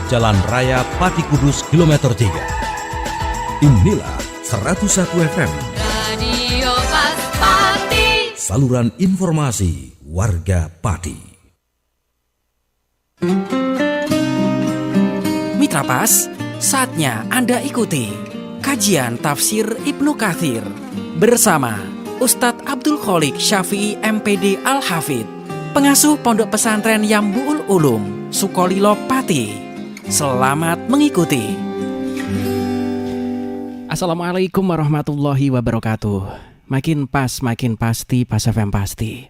Jalan Raya Pati Kudus kilometer 3. Inilah 101 FM Radio Pati, saluran informasi warga Pati. Mitra Pas, saatnya Anda ikuti kajian tafsir Ibnu Katsir bersama Ustadz Abdul Kholik Syafi'i MPD Al-Hafidh, pengasuh Pondok Pesantren Yambu'ul Ulum, Sukolilo Pati. Selamat mengikuti. Assalamualaikum warahmatullahi wabarakatuh. Makin pas, makin pasti, Pas FM pasti.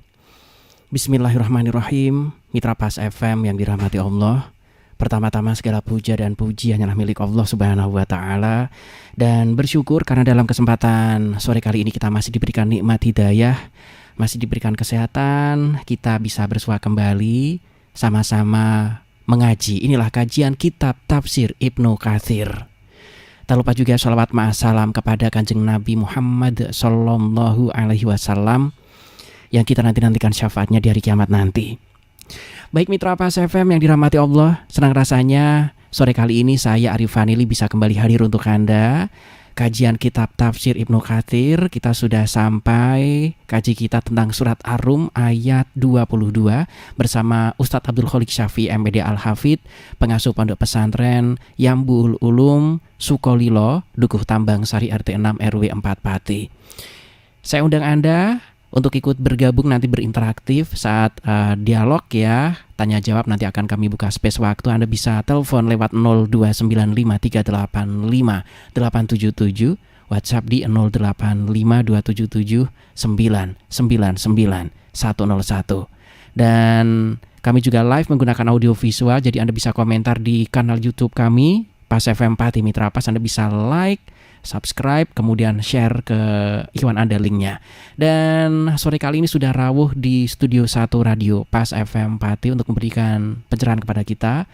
Bismillahirrahmanirrahim. Mitra Pas FM yang dirahmati Allah, pertama-tama segala puja dan puji hanyalah milik Allah Subhanahu wa Ta'ala. Dan bersyukur karena dalam kesempatan sore kali ini kita masih diberikan nikmat hidayah, masih diberikan kesehatan, kita bisa bersua kembali sama-sama mengaji. Inilah kajian kitab tafsir Ibnu Katsir. Tak lupa juga sholawat ma'asalam kepada Kanjeng Nabi Muhammad Sallallahu Alaihi Wasallam yang kita nantikan syafaatnya di hari kiamat nanti. Baik Mitra Pas FM yang dirahmati Allah, senang rasanya sore kali ini saya Arif Fanili bisa kembali hadir untuk Anda. Kajian kitab tafsir Ibnu Katsir, kita sudah sampai kaji kita tentang surat Ar-Rum ayat 22 bersama Ustadz Abdul Kholik Syafi'i MPD Al-Hafidh, pengasuh Pondok Pesantren Yambu'ul Ulum, Sukolilo, Dukuh Tambang Sari RT 6 RW 4 Pati. Saya undang Anda untuk ikut bergabung nanti berinteraktif saat dialog ya, tanya jawab nanti akan kami buka space waktu. Anda bisa telepon lewat 02953858877, WhatsApp di 085277999101. Dan kami juga live menggunakan audio visual, jadi Anda bisa komentar di kanal YouTube kami Pas FM Pati Mitra Pas. Anda bisa like, subscribe, kemudian share ke ikhwan Anda linknya. Dan sore kali ini sudah rawuh di Studio 1 Radio Pas FM Pati untuk memberikan pencerahan kepada kita.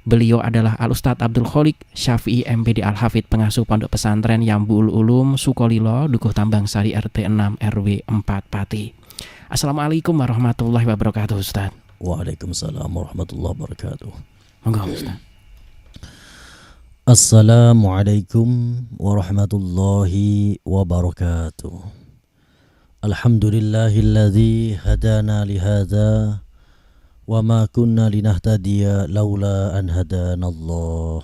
Beliau adalah Al-Ustadz Abdul Kholik Syafi'i MPD Al-Hafidh, pengasuh Pondok Pesantren Yambu'ul Ulum, Sukolilo, Dukuh Tambang Sari RT 6 RW 4 Pati. Assalamualaikum warahmatullahi wabarakatuh, Ustadz. Waalaikumsalam warahmatullahi wabarakatuh. Monggo, Ustadz. Assalamualaikum warahmatullahi wabarakatuh. Alhamdulillahilladzi hadana lihadza wa ma kunna linahtadiya laula an hadanallah.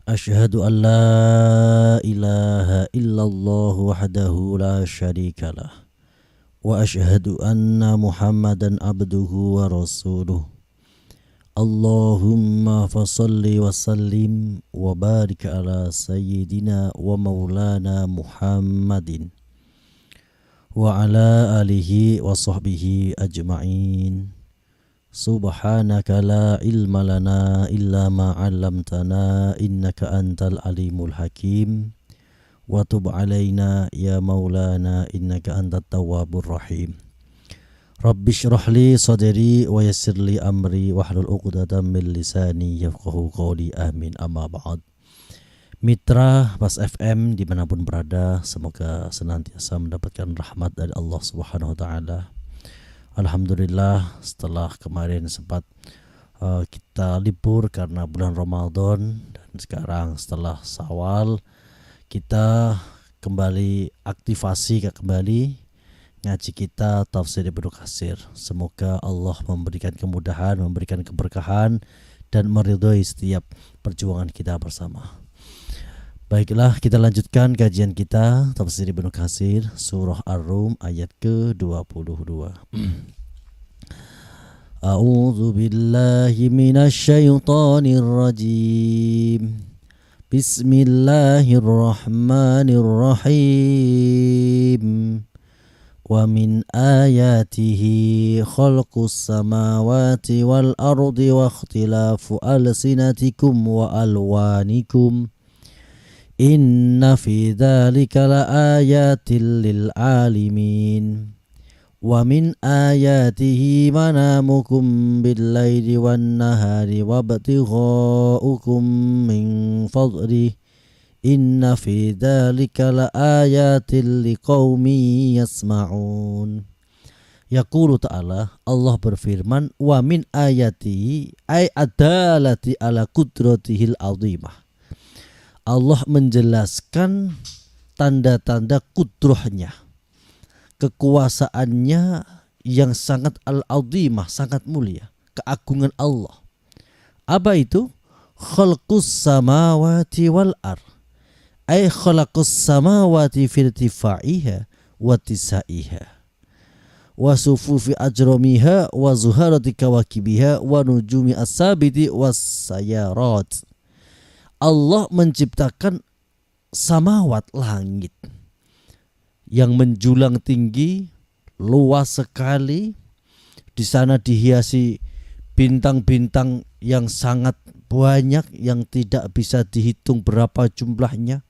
Asyhadu an la ilaha illallah wahdahu la syarikalah wa asyhadu anna Muhammadan abduhu wa rasuluh. Allahumma fasalli wa sallim wa barik ala sayyidina wa maulana Muhammadin wa ala alihi wa sahbihi ajma'in. Subhanaka la ilma lana illa ma 'allamtana innaka antal alimul hakim wa tub alaina ya maulana innaka antat tawwabur rahim. Rabbi shrah li sadri wa yassir li amri wahlul 'uqdatam min lisani yafqahu qawli. Amin. Amma ba'd. Mitra Pas FM dimanapun berada, semoga senantiasa mendapatkan rahmat dari Allah Subhanahu wa Ta'ala. Alhamdulillah, setelah kemarin sempat kita libur karena bulan Ramadan, dan sekarang setelah Syawal kita kembali aktifasi kembali ngaji kita tafsir Ibnu Katsir. Semoga Allah memberikan kemudahan, memberikan keberkahan, dan meridhoi setiap perjuangan kita bersama. Baiklah, kita lanjutkan kajian kita tafsir Ibnu Katsir surah Ar-Rum ayat ke-22. A'udzu billahi minasy syaithanir rajim. Bismillahirrahmanirrahim. Wa min ayatihi khalqus samawati wal ardi wa ikhtilafu alsinatikum wa alwanikum. Inna fi dzalika la ayatin lil alimin. Wa min ayatihi manamukum bil laili wan nahari wabtighaukum min fadlihi. Inna fi dzalika la ayatin liqaumin yasma'un. Yaqulu ta'ala, Allah berfirman, wa min ayatihi ay adalati ala qudratihil azimah. Allah menjelaskan tanda-tanda kudrahnya, kekuasaannya yang sangat al-azimah, sangat mulia, keagungan Allah. Apa itu? Khalqus samawati wal ar, ay khalaqus samawati fi irtifaiha wa tisaiha wa sufufi ajramiha wa zuharati kawakibiha wa nujumi as-sabiti was sayarat. Allah menciptakan samawat, langit yang menjulang tinggi, luas sekali. Di sana dihiasi bintang-bintang yang sangat banyak yang tidak bisa dihitung berapa jumlahnya,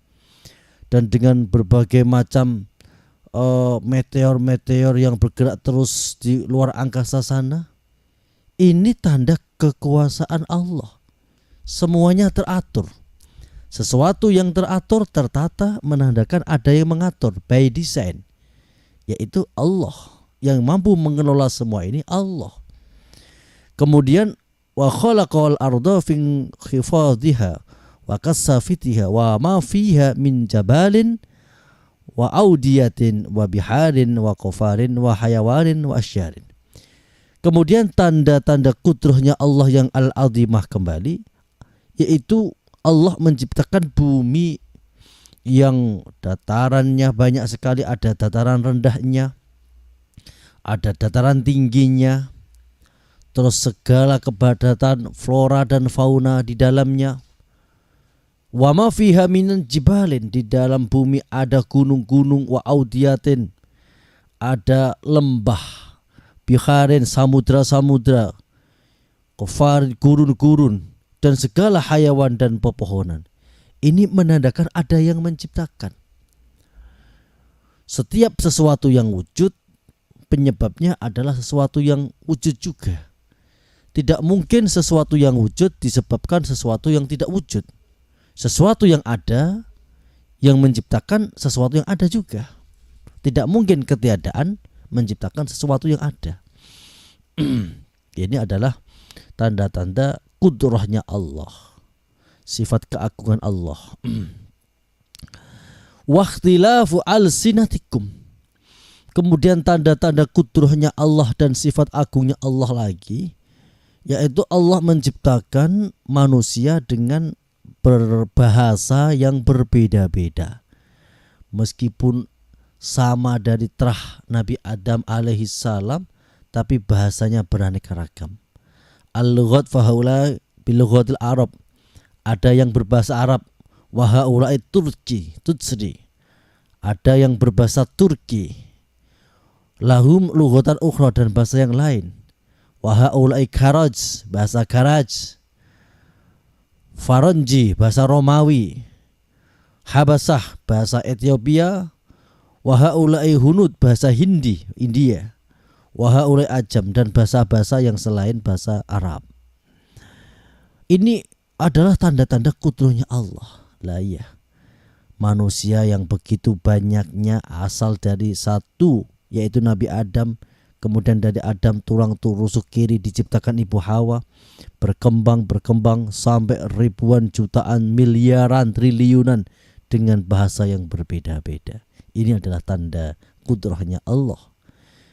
dan dengan berbagai macam meteor-meteor yang bergerak terus di luar angkasa sana. Ini tanda kekuasaan Allah. Semuanya teratur. Sesuatu yang teratur, tertata, menandakan ada yang mengatur by design, yaitu Allah yang mampu mengelola semua ini. Allah. Kemudian wa khalaqal arda fi khifadhiha wa kasafitiha wa ma fiha min jabalin wa audiyatin wa biharin wa qafarin wa hayawarin wa asyarin. Kemudian tanda-tanda kudrahnya Allah yang al-azimah kembali, yaitu Allah menciptakan bumi yang datarannya banyak sekali. Ada dataran rendahnya, ada dataran tingginya, terus segala kepadatan flora dan fauna di dalamnya. Wa ma fiha minan jibalin, di dalam bumi ada gunung-gunung, wa audiyatin, ada lembah, biharin, samudra-samudra, qafar, gurun-gurun, dan segala hayawan dan pepohonan. Ini menandakan ada yang menciptakan. Setiap sesuatu yang wujud, penyebabnya adalah sesuatu yang wujud juga. Tidak mungkin sesuatu yang wujud disebabkan sesuatu yang tidak wujud. Sesuatu yang ada yang menciptakan sesuatu yang ada juga. Tidak mungkin ketiadaan menciptakan sesuatu yang ada. Ini adalah tanda-tanda kudrahnya Allah, sifat keagungan Allah. Wakhtilafu alsinatikum. Kemudian tanda-tanda kudrahnya Allah dan sifat agungnya Allah lagi, yaitu Allah menciptakan manusia dengan berbahasa yang berbeda-beda. Meskipun sama dari terah Nabi Adam alaihi salam, tapi bahasanya beraneka ragam. Al-lughat fahaula bil-lughatil Arab. Ada yang berbahasa Arab, wa haula'i Turki, Tutsri. Ada yang berbahasa Turki. Lahum lughatan ukhra, dan bahasa yang lain. Wa haula'i Karaj, bahasa Karaj. Faranji, bahasa Romawi. Habasah, bahasa Ethiopia. Wa haula'i Hunud, bahasa Hindi, India. Wa haula'i Ajam, dan bahasa-bahasa yang selain bahasa Arab. Ini adalah tanda-tanda kudrahnya Allah. Lah iya, manusia yang begitu banyaknya asal dari satu, yaitu Nabi Adam. Kemudian dari Adam tulang rusuk kiri diciptakan Ibu Hawa, berkembang sampai ribuan, jutaan, miliaran, triliunan dengan bahasa yang berbeda-beda. Ini adalah tanda kudrahnya Allah.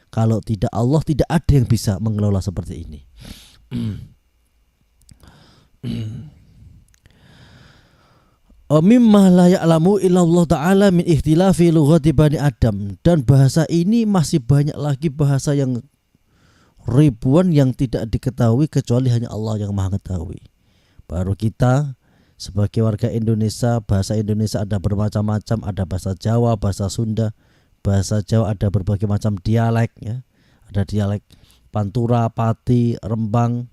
Kalau tidak Allah, tidak ada yang bisa mengelola seperti ini. Mimma la ya'lamu illallah ta'ala min ikhtilafi lughati bani Adam. Dan bahasa ini masih banyak lagi bahasa yang ribuan yang tidak diketahui kecuali hanya Allah yang maha mengetahui. Baru kita sebagai warga Indonesia, bahasa Indonesia ada bermacam-macam. Ada bahasa Jawa, bahasa Sunda. Bahasa Jawa ada berbagai macam dialek ya. Ada dialek Pantura, Pati, Rembang,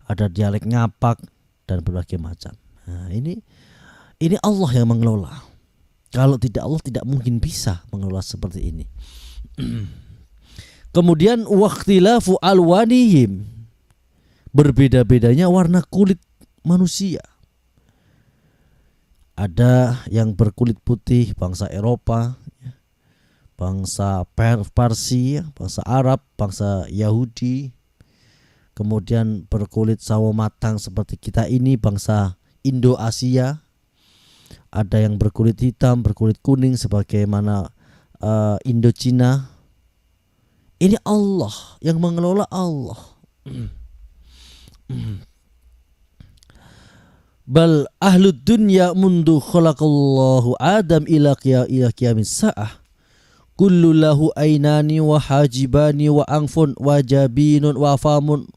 ada dialek Ngapak, dan berbagai macam. Nah, ini Allah yang mengelola. Kalau tidak Allah, tidak mungkin bisa mengelola seperti ini. Kemudian wakhtilafu alwanihim, berbeda-bedanya warna kulit manusia. Ada yang berkulit putih, bangsa Eropa, bangsa Parsi, bangsa Arab, bangsa Yahudi, kemudian berkulit sawo matang seperti kita ini bangsa Indo-Asia, ada yang berkulit hitam, berkulit kuning sebagaimana Indo-Cina. Ini Allah yang mengelola, Allah. Bal ahlud dunya mundu khalaqallahu Adam ila qiyamis sa'ah kullu lahu ainani wa hajibani wa angfun wa jabinun wa famun.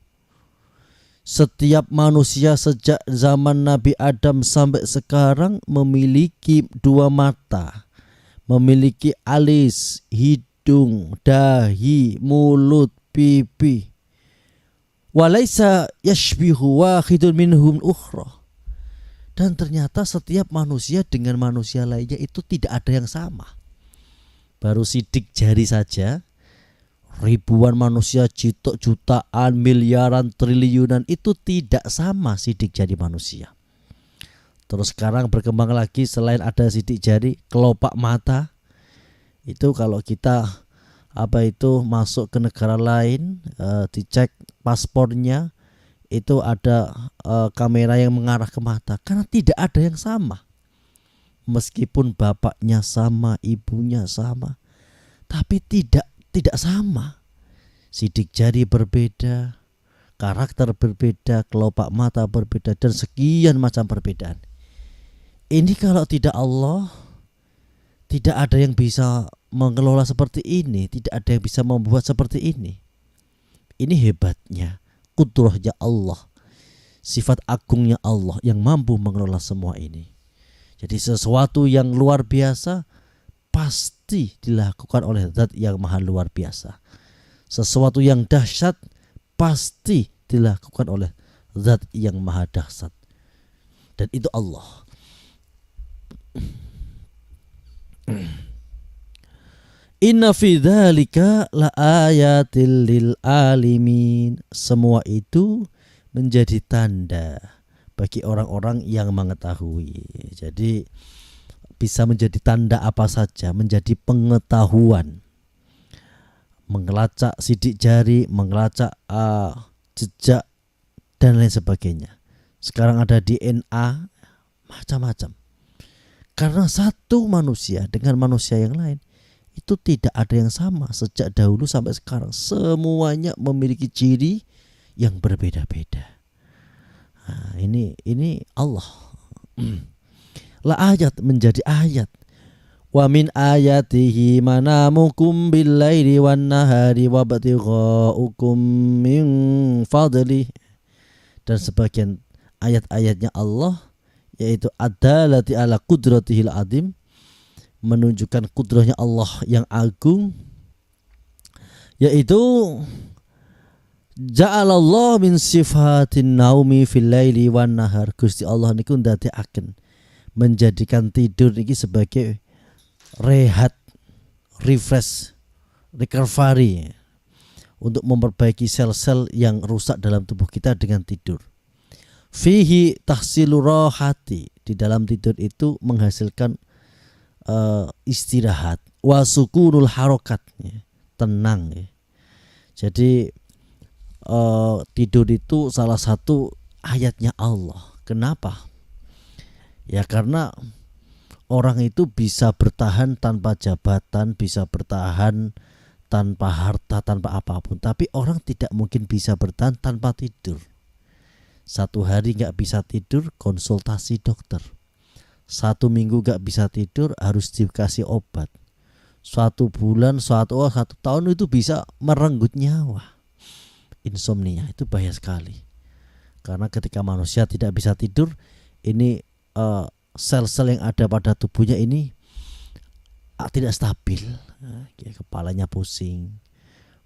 Setiap manusia sejak zaman Nabi Adam sampai sekarang memiliki dua mata, memiliki alis, hidung, dahi, mulut, pipi. Walaisa yashbihu wahidun minhum ukhra. Dan ternyata setiap manusia dengan manusia lainnya itu tidak ada yang sama. Baru sidik jari saja, ribuan manusia, jutaan, miliaran, triliunan itu tidak sama sidik jari manusia. Terus sekarang berkembang lagi, selain ada sidik jari, kelopak mata. Itu kalau kita masuk ke negara lain, dicek paspornya, itu ada kamera yang mengarah ke mata, karena tidak ada yang sama. Meskipun bapaknya sama, ibunya sama, tapi tidak sama. Sidik jari berbeda, karakter berbeda, kelopak mata berbeda, dan sekian macam perbedaan. Ini kalau tidak Allah, tidak ada yang bisa mengelola seperti ini, tidak ada yang bisa membuat seperti ini. Ini hebatnya kudrahnya Allah, sifat agungnya Allah yang mampu mengelola semua ini. Jadi sesuatu yang luar biasa pasti dilakukan oleh zat yang maha luar biasa. Sesuatu yang dahsyat pasti dilakukan oleh zat yang maha dahsyat. Dan itu Allah. Inna fi dzalika laayatil lil alimin. Semua itu menjadi tanda bagi orang-orang yang mengetahui. Jadi bisa menjadi tanda apa saja, menjadi pengetahuan. Mengelacak sidik jari, mengelacak jejak dan lain sebagainya. Sekarang ada DNA, macam-macam. Karena satu manusia dengan manusia yang lain itu tidak ada yang sama sejak dahulu sampai sekarang. Semuanya memiliki ciri yang berbeda-beda. Nah, ini Allah. La ayat menjadi ayat. Wa min ayatihi manamukum bil-laili wan-nahari wa batighukum min fadli. Dan sebagian ayat-ayatnya Allah yaitu adalati ala qudratihil azim, menunjukkan kudrahnya Allah yang agung, yaitu ja'alallah min sifatin naumi fil laili wan nahar. Gusti Allah niku ndadekaken menjadikan tidur niki sebagai rehat, refresh, recovery, untuk memperbaiki sel-sel yang rusak dalam tubuh kita dengan tidur. Fihi tahsilu rohati, di dalam tidur itu menghasilkan istirahat, wa sukunul harokat, tenang. Jadi tidur itu salah satu ayatnya Allah. Kenapa? Ya karena orang itu bisa bertahan tanpa jabatan, bisa bertahan tanpa harta, tanpa apapun. Tapi orang tidak mungkin bisa bertahan tanpa tidur. Satu hari gak bisa tidur, konsultasi dokter. 1 minggu gak bisa tidur, harus dikasih obat. 1 bulan, 1 tahun itu bisa merenggut nyawa. Insomnia itu bahaya sekali. Karena ketika manusia tidak bisa tidur, ini sel-sel yang ada pada tubuhnya ini tidak stabil. Kepalanya pusing,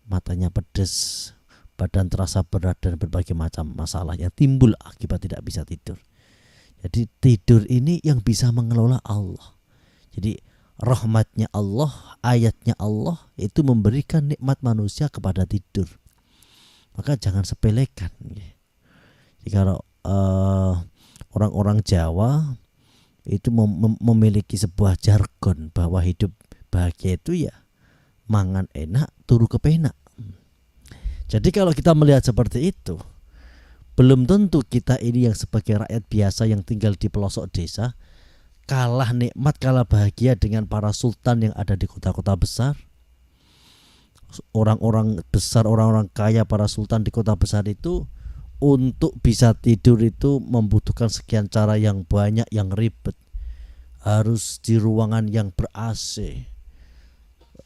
matanya pedes, badan terasa berat, dan berbagai macam masalah yang timbul akibat tidak bisa tidur. Jadi tidur ini yang bisa mengelola Allah. Jadi rahmatnya Allah, ayatnya Allah itu memberikan nikmat manusia kepada tidur. Maka jangan sepelekan. Jadi kalau orang-orang Jawa itu memiliki sebuah jargon bahwa hidup bahagia itu ya mangan enak, turu kepenak. Jadi kalau kita melihat seperti itu, belum tentu kita ini yang sebagai rakyat biasa yang tinggal di pelosok desa kalah nikmat, kalah bahagia dengan para sultan yang ada di kota-kota besar. Orang-orang besar, orang-orang kaya, para sultan di kota besar itu untuk bisa tidur itu membutuhkan sekian cara yang banyak, yang ribet. Harus di ruangan yang ber-AC,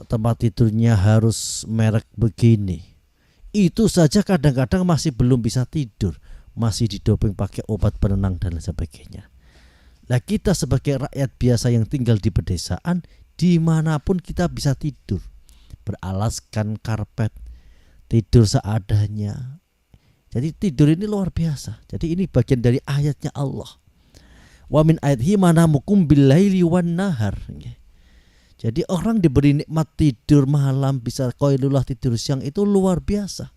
tempat tidurnya harus merek begini. Itu saja kadang-kadang masih belum bisa tidur, masih didoping pakai obat penenang dan sebagainya. Nah, kita sebagai rakyat biasa yang tinggal di pedesaan, dimanapun kita bisa tidur, beralaskan karpet, tidur seadanya. Jadi tidur ini luar biasa. Jadi ini bagian dari ayatnya Allah. Wa min ayatihi manamukum billaili wan nahar. Jadi orang diberi nikmat tidur malam, bisa qailullah tidur siang, itu luar biasa.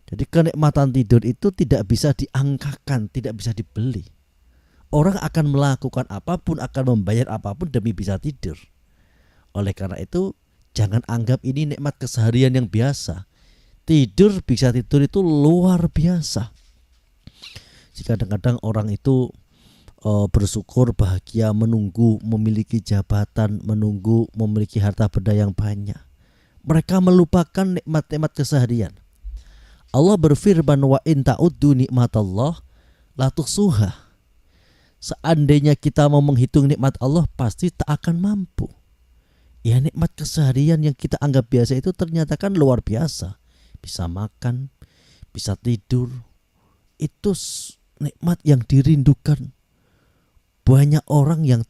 Jadi kenikmatan tidur itu tidak bisa diangkakan, tidak bisa dibeli. Orang akan melakukan apapun, akan membayar apapun demi bisa tidur. Oleh karena itu, jangan anggap ini nikmat keseharian yang biasa. Tidur, bisa tidur itu luar biasa. Jika kadang-kadang orang itu bersyukur, bahagia, menunggu memiliki jabatan, menunggu memiliki harta benda yang banyak, mereka melupakan nikmat-nikmat keseharian. Allah berfirman, wa in ta'uddu nikmatallah la tuhsuha. Seandainya kita mau menghitung nikmat Allah, pasti tak akan mampu. Ya, nikmat keseharian yang kita anggap biasa itu ternyata kan luar biasa. Bisa makan, bisa tidur, itu nikmat yang dirindukan. Banyak orang yang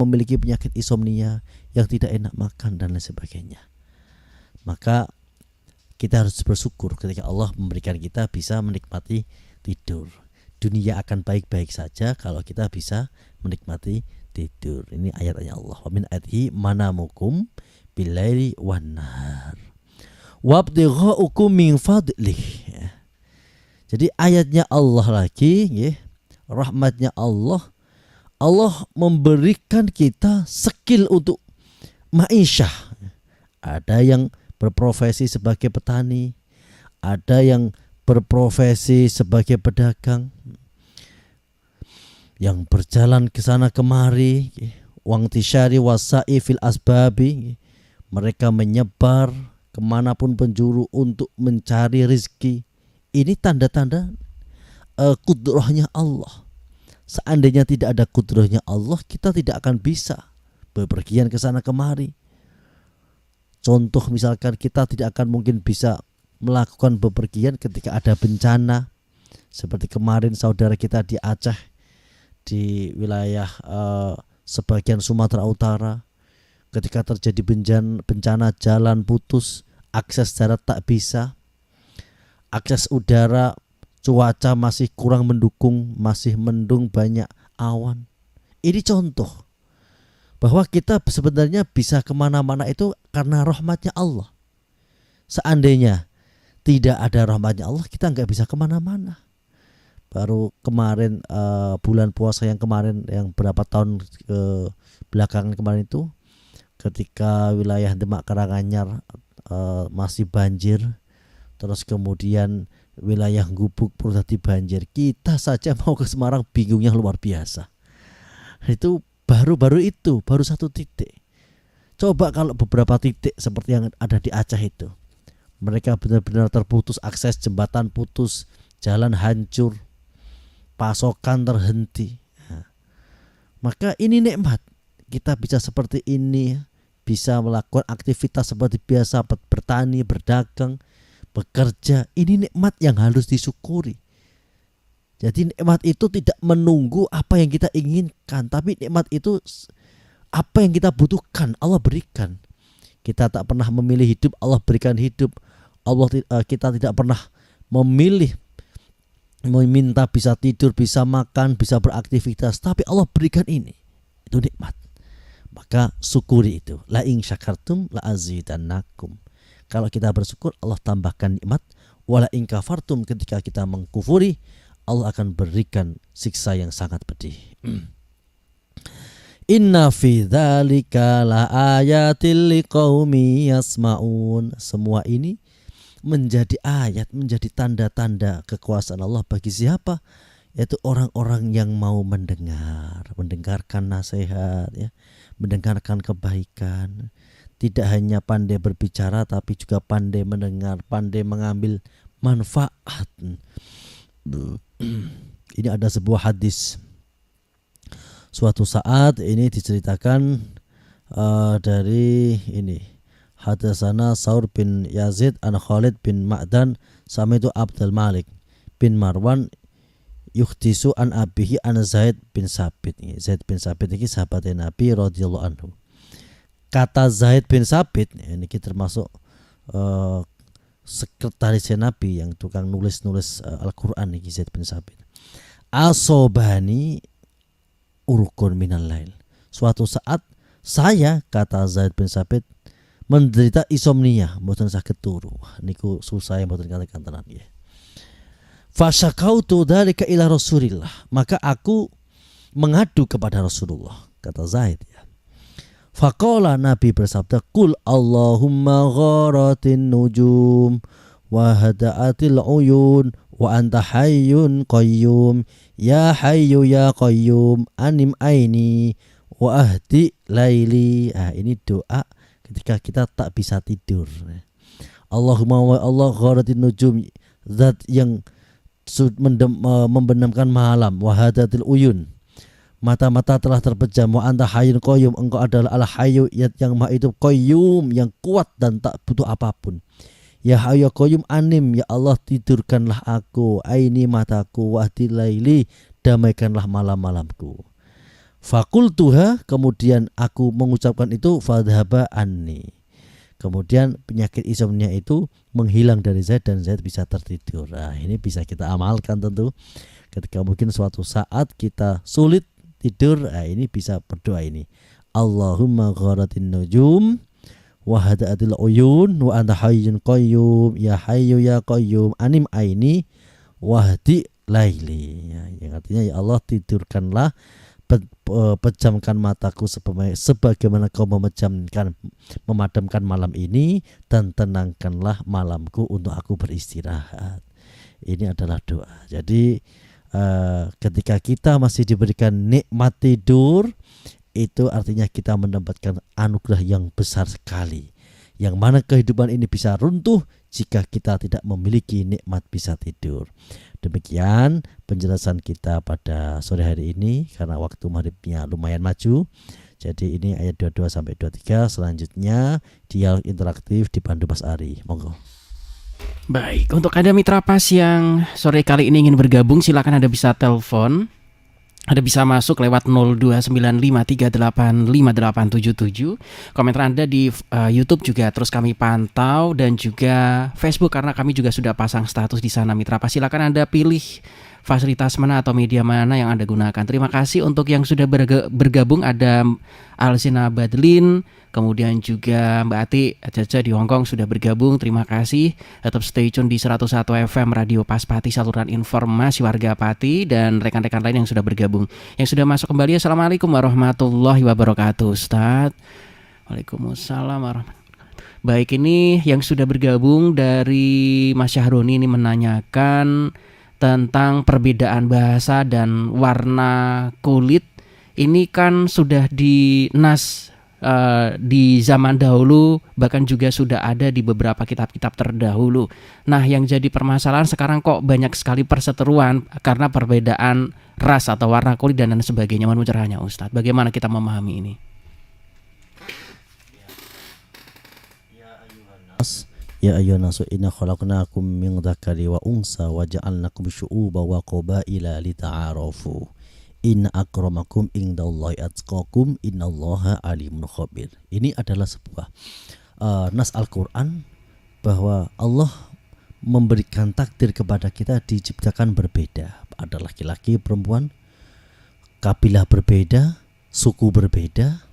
memiliki penyakit insomnia, yang tidak enak makan dan lain sebagainya. Maka kita harus bersyukur ketika Allah memberikan kita bisa menikmati tidur. Dunia akan baik-baik saja kalau kita bisa menikmati tidur. Ini ayat-ayat Allah. Wa min ayatihi manamukum billaili wan nahar wabtighaukum min fadlih. Jadi ayatnya Allah lagi, rahmatnya Allah. Allah memberikan kita skill untuk ma'isyah. Ada yang berprofesi sebagai petani, ada yang berprofesi sebagai pedagang, yang berjalan ke sana kemari, wangtisyari wasa'i fil asbabi, mereka menyebar kemanapun penjuru untuk mencari rezeki. Ini tanda-tanda kudrahnya Allah. Seandainya tidak ada kudrahnya Allah, kita tidak akan bisa bepergian ke sana kemari. Contoh misalkan kita tidak akan mungkin bisa melakukan bepergian ketika ada bencana. Seperti kemarin saudara kita di Aceh, di wilayah sebagian Sumatera Utara, ketika terjadi bencana jalan putus, akses darat tak bisa, akses udara, cuaca masih kurang mendukung, masih mendung, banyak awan. Ini contoh bahwa kita sebenarnya bisa kemana-mana itu karena rahmatnya Allah. Seandainya tidak ada rahmatnya Allah, kita nggak bisa kemana-mana. Baru kemarin bulan puasa yang kemarin, yang berapa tahun belakangan kemarin itu, ketika wilayah Demak Karanganyar masih banjir, terus kemudian wilayah Gubuk Purwodadi banjir. Kita saja mau ke Semarang bingungnya luar biasa. Itu baru satu titik. Coba kalau beberapa titik seperti yang ada di Aceh itu, mereka benar-benar terputus akses, jembatan putus, jalan hancur, pasokan terhenti. Maka ini nikmat. Kita bisa seperti ini, bisa melakukan aktivitas seperti biasa, bertani, berdagang, bekerja. Ini nikmat yang harus disyukuri. Jadi nikmat itu tidak menunggu apa yang kita inginkan, tapi nikmat itu apa yang kita butuhkan Allah berikan. Kita tak pernah memilih hidup, Allah berikan hidup. Kita tidak pernah memilih, meminta bisa tidur, bisa makan, bisa beraktivitas, tapi Allah berikan ini. Itu nikmat. Maka syukuri itu. La in syakartum la azidannakum. Kalau kita bersyukur, Allah tambahkan nikmat. Wala in kafartum, ketika kita mengkufuri, Allah akan berikan siksa yang sangat pedih. Inna fi dzalika laayatil liqaumi yasmaun. Semua ini menjadi ayat, menjadi tanda-tanda kekuasaan Allah bagi siapa? Yaitu orang-orang yang mau mendengarkan nasihat, ya, mendengarkan kebaikan. Tidak hanya pandai berbicara, tapi juga pandai mendengar, pandai mengambil manfaat. Ini ada sebuah hadis. Suatu saat ini diceritakan dari ini. Hadatsana Saur bin Yazid an Khalid bin Ma'dan sami'tu Abdul Malik bin Marwan yuhdisu an abihi an Zaid bin Sabit. Zaid bin Sabit ini sahabat Nabi radhiyallahu anhu. Kata Zaid bin Sabit ini termasuk sekretaris Nabi yang tukang nulis Al-Qur'an ini, Zaid bin Sabit. Asobani urukun minal lail. Suatu saat saya, kata Zaid bin Sabit, menderita insomnia, mboten saged turu. Niku susah mboten katakan tenan nggih. Fasyakautu dzalika ila Rasulillah, maka aku mengadu kepada Rasulullah, kata Zaid, ya. Faqala, Nabi bersabda, qul Allahumma gharatin nujum wa hadaatil uyun wa anta hayyun qayyum ya hayyu ya qayyum anim aini wa ahdi laili. Ini doa ketika kita tak bisa tidur. Allahumma wa Allah gharatin nujum, zat yang membenamkan malam, wahadatil uyun, mata-mata telah terpejam, wa anta hayyun qayyum, engkau adalah al hayyu yang maha hidup, qayyum yang kuat dan tak butuh apapun. Ya hayyu ya qayyum anim, ya Allah tidurkanlah aku, aini mataku, wahdi laili damaikanlah malam-malamku. Fakultuha, kemudian aku mengucapkan itu, fadhaba anni, kemudian penyakit insomnia itu menghilang dari Zaid dan Zaid bisa tertidur. Nah, ini bisa kita amalkan tentu ketika mungkin suatu saat kita sulit tidur. Nah, ini bisa berdoa ini, Allahumma gharatin nujum wa hadaatil uyun wa anta hayyun qayyum ya hayyu ya qayyum anim aini wahdi laili. Yang artinya, ya Allah tidurkanlah, pejamkan mataku sebagaimana kau memadamkan malam ini, dan tenangkanlah malamku untuk aku beristirahat. Ini adalah doa. Jadi ketika kita masih diberikan nikmat tidur, itu artinya kita mendapatkan anugerah yang besar sekali, yang mana kehidupan ini bisa runtuh jika kita tidak memiliki nikmat bisa tidur. Demikian penjelasan kita pada sore hari ini, karena waktu maghribnya lumayan maju. Jadi ini ayat 22 sampai 23. Selanjutnya dialog interaktif dipandu Mas Ari. Monggo. Baik, untuk Anda mitra pas yang sore kali ini ingin bergabung, silakan Anda bisa telepon. Anda bisa masuk lewat 0295385877. Komentar Anda di YouTube juga terus kami pantau, dan juga Facebook karena kami juga sudah pasang status di sana mitra pas. Silakan Anda pilih fasilitas mana atau media mana yang Anda gunakan. Terima kasih untuk yang sudah bergabung. Ada Alsina Badlin, kemudian juga Mbak Ati Caca di Hongkong sudah bergabung. Terima kasih. Tetap stay tune di 101 FM Radio Pas Pati, saluran informasi warga Pati, dan rekan-rekan lain yang sudah bergabung. Yang sudah masuk kembali, Assalamualaikum warahmatullahi wabarakatuh, Ustaz. Waalaikumsalam warahmatullahi wabarakatuh. Baik, ini yang sudah bergabung dari Mas Syahroni ini menanyakan tentang perbedaan bahasa dan warna kulit. Ini kan sudah di nas di zaman dahulu, bahkan juga sudah ada di beberapa kitab-kitab terdahulu. Nah, yang jadi permasalahan sekarang kok banyak sekali perseteruan karena perbedaan ras atau warna kulit dan lain sebagainya. Mohon pencerahannya Ustadz, bagaimana kita memahami ini? Ya ayyuhan nasu inna khalaqnakum min dzakari wa unsa wa ja'alnakum syu'uban wa qabaila lita'arafu. Inna akramakum indallahi atqakum innallaha alimun khabir. Ini adalah sebuah nas Al-Qur'an bahwa Allah memberikan takdir kepada kita diciptakan berbeda. Ada laki-laki, perempuan, kabilah berbeda, suku berbeda.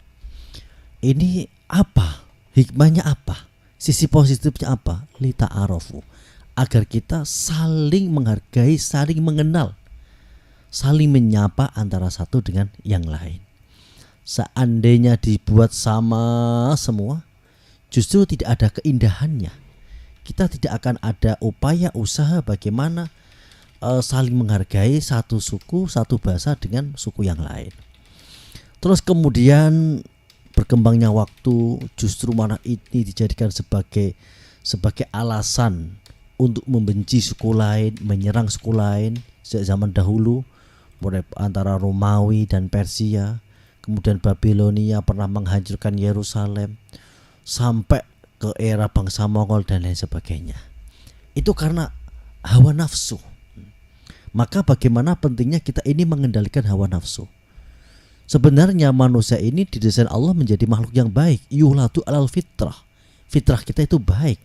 Ini apa? Hikmahnya apa? Sisi positifnya apa? Lita'arafu, agar kita saling menghargai, saling mengenal, saling menyapa antara satu dengan yang lain. seandainya dibuat sama semua, justru tidak ada keindahannya. Kita tidak akan ada upaya usaha bagaimana saling menghargai satu suku, satu bahasa dengan suku yang lain. Terus kemudian berkembangnya waktu, justru mana ini dijadikan sebagai alasan untuk membenci suku lain, menyerang suku lain. Sejak zaman dahulu, mulai antara Romawi dan Persia, kemudian Babilonia pernah menghancurkan Yerusalem, sampai ke era bangsa Mongol dan lain sebagainya. Itu karena hawa nafsu. Maka bagaimana pentingnya kita ini mengendalikan hawa nafsu. Sebenarnya manusia ini didesain Allah menjadi makhluk yang baik. Yulatu alal fitrah. Fitrah kita itu baik.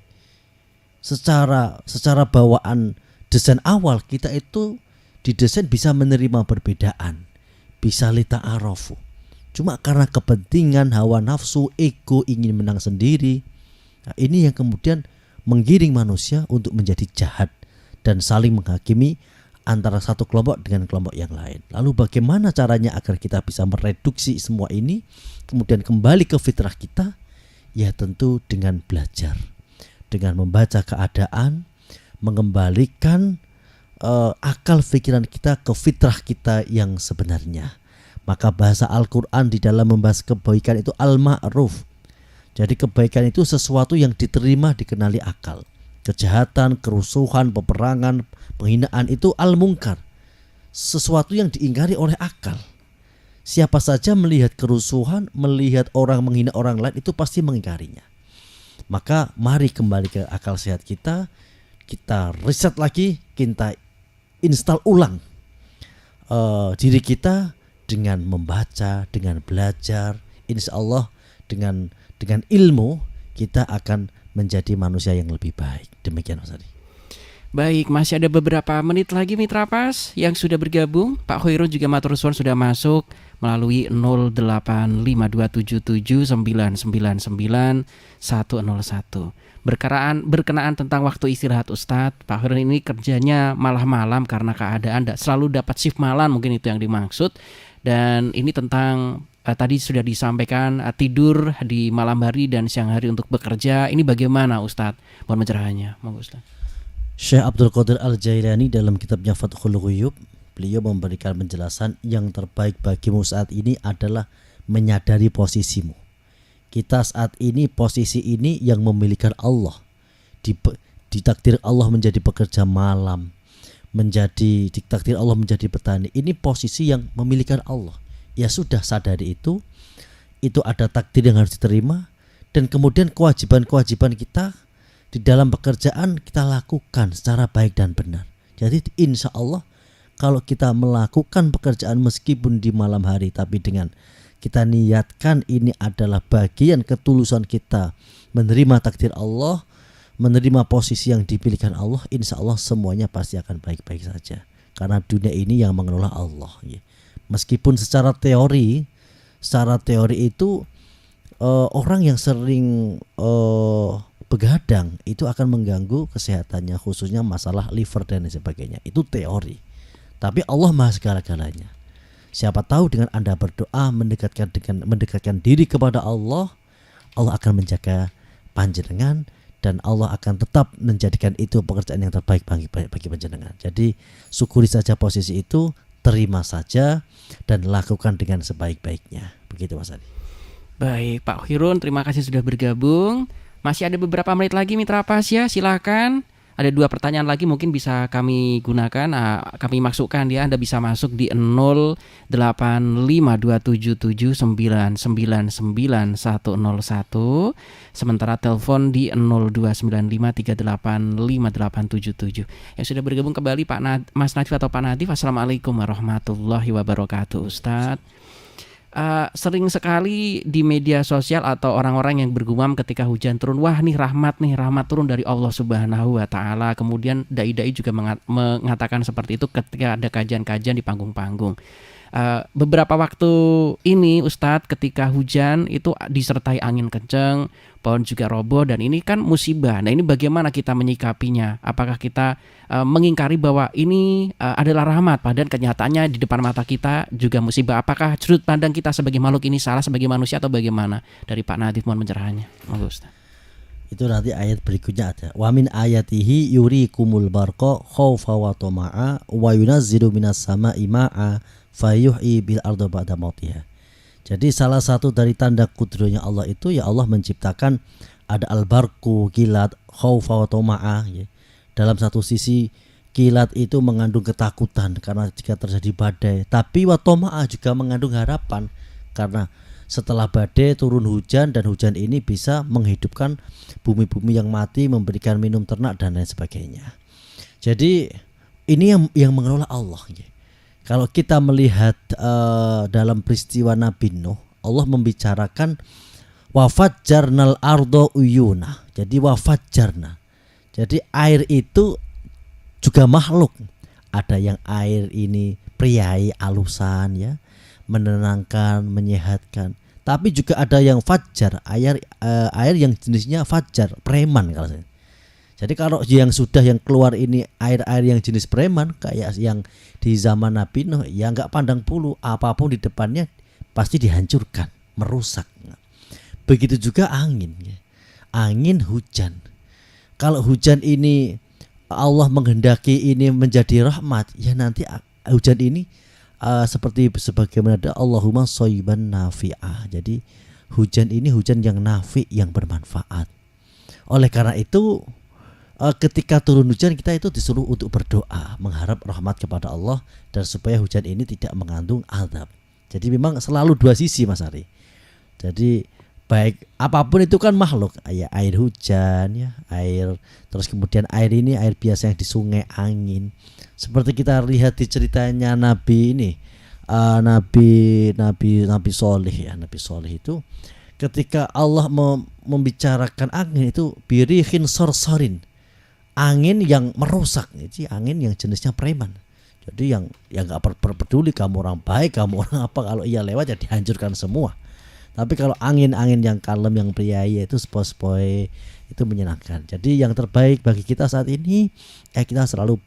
Secara bawaan desain awal kita itu didesain bisa menerima perbedaan, bisa lita'arofu. Cuma karena kepentingan hawa nafsu, ego, ingin menang sendiri, nah ini yang kemudian menggiring manusia untuk menjadi jahat dan saling menghakimi antara satu kelompok dengan kelompok yang lain. Lalu bagaimana caranya agar kita bisa mereduksi semua ini, kemudian kembali ke fitrah kita? Ya tentu dengan belajar, dengan membaca keadaan, mengembalikan akal pikiran kita ke fitrah kita yang sebenarnya. Maka bahasa Al-Quran di dalam membahas kebaikan itu al-ma'ruf. Jadi kebaikan itu sesuatu yang diterima, dikenali akal. Kejahatan, kerusuhan, peperangan, penghinaan itu al-munkar, sesuatu yang diingkari oleh akal. Siapa saja melihat kerusuhan, melihat orang menghina orang lain, itu pasti mengingkarinya. Maka mari kembali ke akal sehat kita riset lagi, kita install ulang diri kita dengan membaca, dengan belajar. Insya Allah dengan ilmu kita akan menjadi manusia yang lebih baik. Demikian Mas Adi. Baik, masih ada beberapa menit lagi Mitra Pas yang sudah bergabung. Pak Khairun juga matur suwun sudah masuk melalui 085227999101. Berkenaan tentang waktu istirahat Ustadz, Pak Khairun ini kerjanya malah malam karena keadaan selalu dapat shift malam, mungkin itu yang dimaksud. Dan ini tentang tadi sudah disampaikan tidur di malam hari dan siang hari untuk bekerja. Ini bagaimana Ustadz? Mohon pencerahannya, monggo Ustadz. Syekh Abdul Qadir Al-Jailani dalam kitabnya Fathul Ghuyub, beliau memberikan penjelasan yang terbaik bagimu saat ini adalah menyadari posisimu. Kita saat ini posisi ini yang memilikan Allah. Ditakdir Allah menjadi pekerja malam, ditakdir Allah menjadi petani. Ini posisi yang memilikan Allah. Ya sudah, sadari itu ada takdir yang harus diterima, dan kemudian kewajiban-kewajiban kita di dalam pekerjaan kita lakukan secara baik dan benar. Jadi insya Allah kalau kita melakukan pekerjaan meskipun di malam hari, tapi dengan kita niatkan ini adalah bagian ketulusan kita menerima takdir Allah, menerima posisi yang dipilihkan Allah, insya Allah semuanya pasti akan baik-baik saja. Karena dunia ini yang mengelola Allah. Meskipun secara teori itu orang yang sering begadang itu akan mengganggu kesehatannya, khususnya masalah liver dan sebagainya. Itu teori. Tapi Allah Maha segala-galanya. Siapa tahu dengan Anda berdoa mendekatkan diri kepada Allah, Allah akan menjaga panjenengan dan Allah akan tetap menjadikan itu pekerjaan yang terbaik bagi panjenengan. Jadi syukuri saja posisi itu, terima saja dan lakukan dengan sebaik-baiknya. Begitu Mas Adi. Baik, Pak Khairun, terima kasih sudah bergabung. Masih ada beberapa menit lagi Mitra Pas ya, silakan. Ada 2 pertanyaan lagi mungkin bisa kami gunakan, kami masukkan ya. Anda bisa masuk di 085227999101. Sementara telepon di 0295385877. Yang sudah bergabung kembali Mas Nadif atau Pak Nadif. Assalamualaikum warahmatullahi wabarakatuh Ustadz. Sering sekali di media sosial atau orang-orang yang bergumam ketika hujan turun, wah nih rahmat turun dari Allah Subhanahu wa Ta'ala. Kemudian dai-dai juga mengatakan seperti itu ketika ada kajian-kajian di panggung-panggung. Beberapa waktu ini Ustadz, ketika hujan itu disertai angin kenceng, pohon juga roboh, dan ini kan musibah. Nah, ini bagaimana kita menyikapinya? Apakah kita mengingkari bahwa ini adalah rahmat, padahal kenyataannya di depan mata kita juga musibah? Apakah sudut pandang kita sebagai makhluk ini salah sebagai manusia atau bagaimana? Dari Pak Nadif mohon pencerahannya. Monggo Ustadz. Itu nanti ayat berikutnya ada. Wa min ayatihi yurikumul barqa khaufa wa tama'a wa yunazzilu minas sama'i ma'a fayuhyi bil arda ba'da mautiha. Jadi salah satu dari tanda kudrahnya Allah itu ya Allah menciptakan ada al-barqu, kilat, khaufa wa tama'a ya. Dalam satu sisi kilat itu mengandung ketakutan karena jika terjadi badai, tapi wa tama'a juga mengandung harapan karena setelah badai turun hujan, dan hujan ini bisa menghidupkan bumi-bumi yang mati, memberikan minum ternak dan lain sebagainya. Jadi ini yang mengelola Allah. Kalau kita melihat dalam peristiwa Nabi Nuh, Allah membicarakan wafajjarnal ardo uyuna. Jadi wafajjarna. Jadi air itu juga makhluk. Ada yang air ini priai alusan ya, menenangkan, menyehatkan. Tapi juga ada yang fajar, air yang jenisnya fajar, preman kalau saya. Jadi kalau yang sudah yang keluar ini air-air yang jenis preman kayak yang di zaman Nabi Nuh, ya nggak pandang bulu, apapun di depannya pasti dihancurkan, merusak. Begitu juga angin, angin hujan. Kalau hujan ini Allah menghendaki ini menjadi rahmat, ya nanti hujan ini seperti sebagaimana ada Allahumma shayyiban nafi'ah. Jadi hujan ini hujan yang nafi, yang bermanfaat. Oleh karena itu ketika turun hujan kita itu disuruh untuk berdoa, mengharap rahmat kepada Allah dan supaya hujan ini tidak mengandung azab. Jadi memang selalu dua sisi Mas Ari. Jadi baik apapun itu kan makhluk, ya air hujan ya, air terus kemudian air ini air biasa yang di sungai, angin. Seperti kita lihat di ceritanya Nabi ini, Nabi Soleh ya, Nabi Soleh itu ketika Allah membicarakan angin itu birihin sorsorin, angin yang merusak, jadi angin yang jenisnya preman. Jadi yang nggak peduli kamu orang baik, kamu orang apa, kalau ia lewat ya dihancurkan semua. Tapi kalau angin-angin yang kalem, yang priaya itu sepoi-sepoi, itu menyenangkan. Jadi yang terbaik bagi kita saat ini kita selalu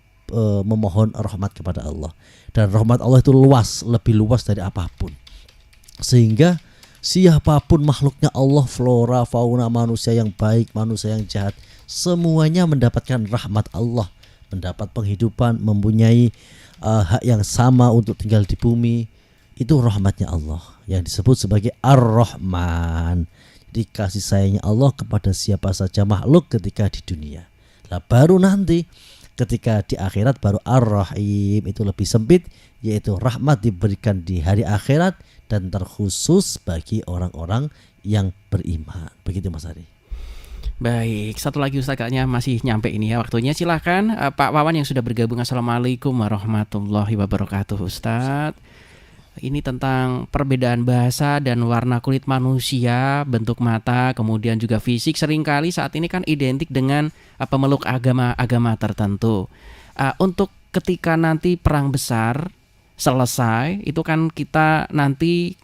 memohon rahmat kepada Allah, dan rahmat Allah itu luas, lebih luas dari apapun, sehingga siapapun makhluknya Allah, flora, fauna, manusia yang baik, manusia yang jahat, semuanya mendapatkan rahmat Allah, mendapat penghidupan, mempunyai hak yang sama untuk tinggal di bumi. Itu rahmatnya Allah yang disebut sebagai Ar-Rahman. Jadi kasih sayangnya Allah kepada siapa saja makhluk ketika di dunia. Nah, baru nanti ketika di akhirat baru Ar-Rahim, itu lebih sempit, yaitu rahmat diberikan di hari akhirat dan terkhusus bagi orang-orang yang beriman. Begitu Mas Ari. Baik, satu lagi Ustaz, kayaknya masih nyampe ini ya waktunya. Silahkan Pak Wawan yang sudah bergabung. Assalamualaikum warahmatullahi wabarakatuh Ustaz. Ini tentang perbedaan bahasa dan warna kulit manusia, bentuk mata, kemudian juga fisik, seringkali saat ini kan identik dengan pemeluk agama tertentu. Untuk ketika nanti perang besar selesai, itu kan kita nanti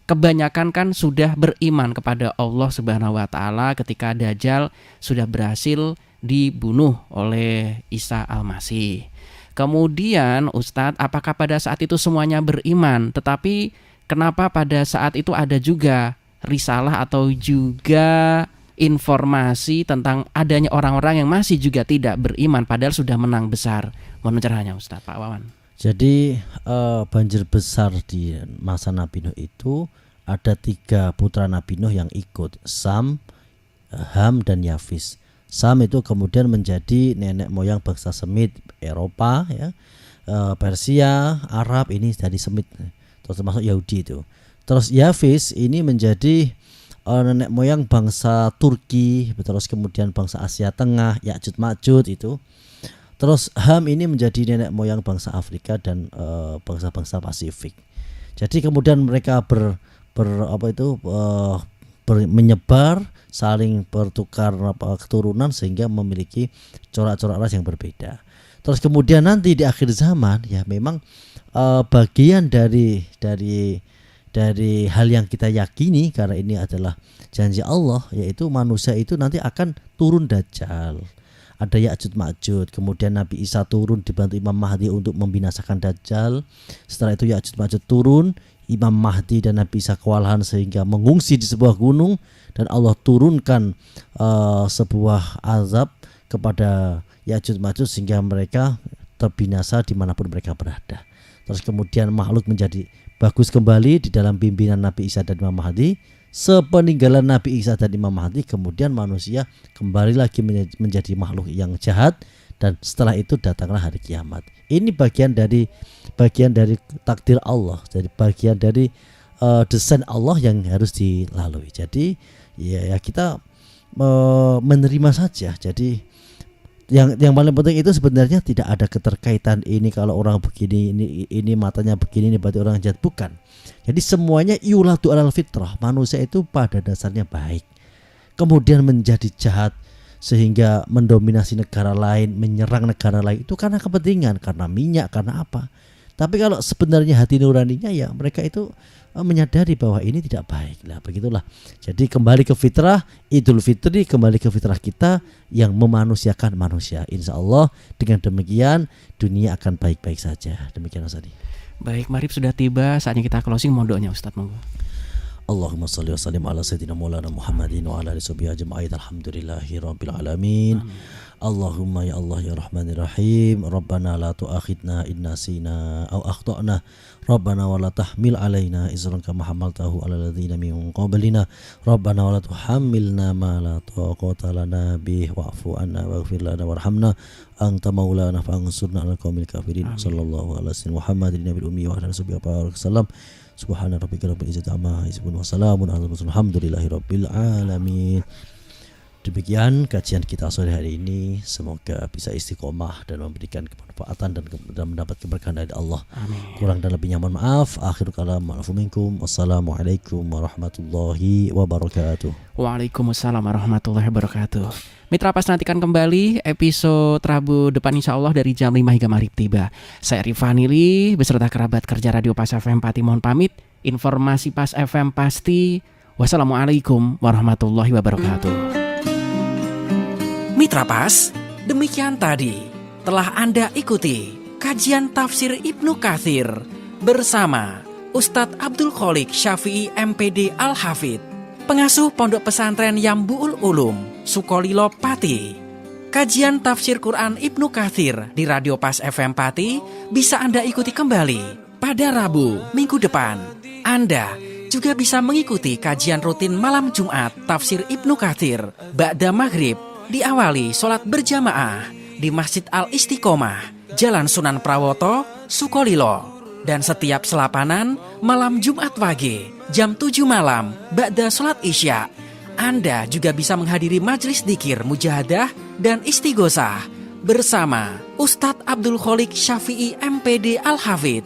kebanyakan kan sudah beriman kepada Allah Subhanahu wa taala ketika Dajjal sudah berhasil dibunuh oleh Isa Al-Masih. Kemudian Ustadz, apakah pada saat itu semuanya beriman? Tetapi kenapa pada saat itu ada juga risalah atau juga informasi tentang adanya orang-orang yang masih juga tidak beriman padahal sudah menang besar? Mohon pencerahannya Ustadz, Pak Wawan. Jadi banjir besar di masa Nabi Nuh itu ada 3 putra Nabi Nuh yang ikut, Sam, Ham, dan Yafis. Sam itu kemudian menjadi nenek moyang bangsa Semit Eropa ya, Persia, Arab ini dari Semit, terus termasuk Yahudi itu. Terus Yafis ini menjadi nenek moyang bangsa Turki, terus kemudian bangsa Asia Tengah, Ya'juj Ma'juj itu. Terus Ham ini menjadi nenek moyang bangsa Afrika dan bangsa-bangsa Pasifik. Jadi kemudian mereka menyebar, saling bertukar keturunan sehingga memiliki corak-corak ras yang berbeda. Terus kemudian nanti di akhir zaman ya memang bagian dari hal yang kita yakini karena ini adalah janji Allah, yaitu manusia itu nanti akan turun Dajjal. Ada Ya'juj Ma'juj, kemudian Nabi Isa turun dibantu Imam Mahdi untuk membinasakan Dajjal. Setelah itu Ya'juj Ma'juj turun, Imam Mahdi dan Nabi Isa kewalahan sehingga mengungsi di sebuah gunung, dan Allah turunkan sebuah azab kepada Ya'juj Ma'juj sehingga mereka terbinasa dimanapun mereka berada. Terus kemudian makhluk menjadi bagus kembali di dalam pimpinan Nabi Isa dan Imam Mahdi. Sepeninggalan Nabi Isa dan Imam Mahdi, kemudian manusia kembali lagi menjadi makhluk yang jahat, dan setelah itu datanglah hari kiamat. Ini bagian dari takdir Allah, jadi bagian dari desain Allah yang harus dilalui. Jadi ya kita menerima saja. Jadi yang paling penting itu sebenarnya tidak ada keterkaitan ini kalau orang begini ini matanya begini ini berarti orang jahat, bukan. Jadi semuanya yuladu alal fitrah, manusia itu pada dasarnya baik, kemudian menjadi jahat sehingga mendominasi negara lain, menyerang negara lain, itu karena kepentingan, karena minyak, karena apa. Tapi kalau sebenarnya hati nuraninya ya mereka itu menyadari bahwa ini tidak baik. Lah begitulah. Jadi kembali ke fitrah, Idul Fitri kembali ke fitrah kita yang memanusiakan manusia. Insya Allah dengan demikian dunia akan baik-baik saja. Demikian Ustaz. Baik, Maghrib sudah tiba, saatnya kita closing. Mohon doanya Ustaz, monggo. Allahumma salli wa sallim ala sayyidina Maulana Muhammadin wa ala alihi washabihi ajma'in. Alhamdulillahi rabbil alamin. Allahumma ya Allah ya Rahmanir Rahim. Rabbana la tu'akhidna in nasina aw akhtana. Rabbana wa la tahmil alaina isran kama hamaltahu ala ladzina min qablina. Rabbana wa la tuhammilna ma la taqata lana bih wa'fu anna waghfir lana warhamna anta maulana fansurna 'alal qaumil kafirin. Sallallahu alaihi wasallam Muhammadin nabiyil ummi wa ala alihi wasallam. Subhana rabbika rabbil izzati amma yasifun wa salamun alal mursalin walhamdulillahi rabbil alamin. Demikian kajian kita sore hari ini, semoga bisa istiqomah dan memberikan kemanfaatan dan mendapat keberkahan dari Allah. Amin. Kurang dan lebihnya mohon maaf. Akhir kalam, ma'afu minkum. Wassalamualaikum warahmatullahi wabarakatuh. Waalaikumsalam warahmatullahi wabarakatuh. Mitra Pas nantikan kembali episode Rabu depan insya Allah dari jam 5 hingga maghrib tiba. Saya Rifanili beserta kerabat kerja Radio Pas FM Pati mohon pamit. Informasi Pas FM pasti. Wassalamualaikum warahmatullahi wabarakatuh. Mitra Pas, demikian tadi telah Anda ikuti kajian tafsir Ibnu Katsir bersama Ustadz Abdul Kholik Syafi'i MPD Al-Hafidh, pengasuh Pondok Pesantren Yambu'ul Ulum, Sukolilo Pati. Kajian tafsir Quran Ibnu Katsir di Radio Pas FM Pati bisa Anda ikuti kembali pada Rabu minggu depan. Anda juga bisa mengikuti kajian rutin malam Jumat tafsir Ibnu Katsir ba'da maghrib, diawali sholat berjamaah di Masjid Al-Istiqomah, Jalan Sunan Prawoto, Sukolilo. Dan setiap selapanan malam Jumat Wage, jam 7 malam, ba'da sholat Isya. Anda juga bisa menghadiri majelis dzikir, mujahadah, dan istighosah bersama Ustadz Abdul Kholik Syafi'i MPD Al-Hafidh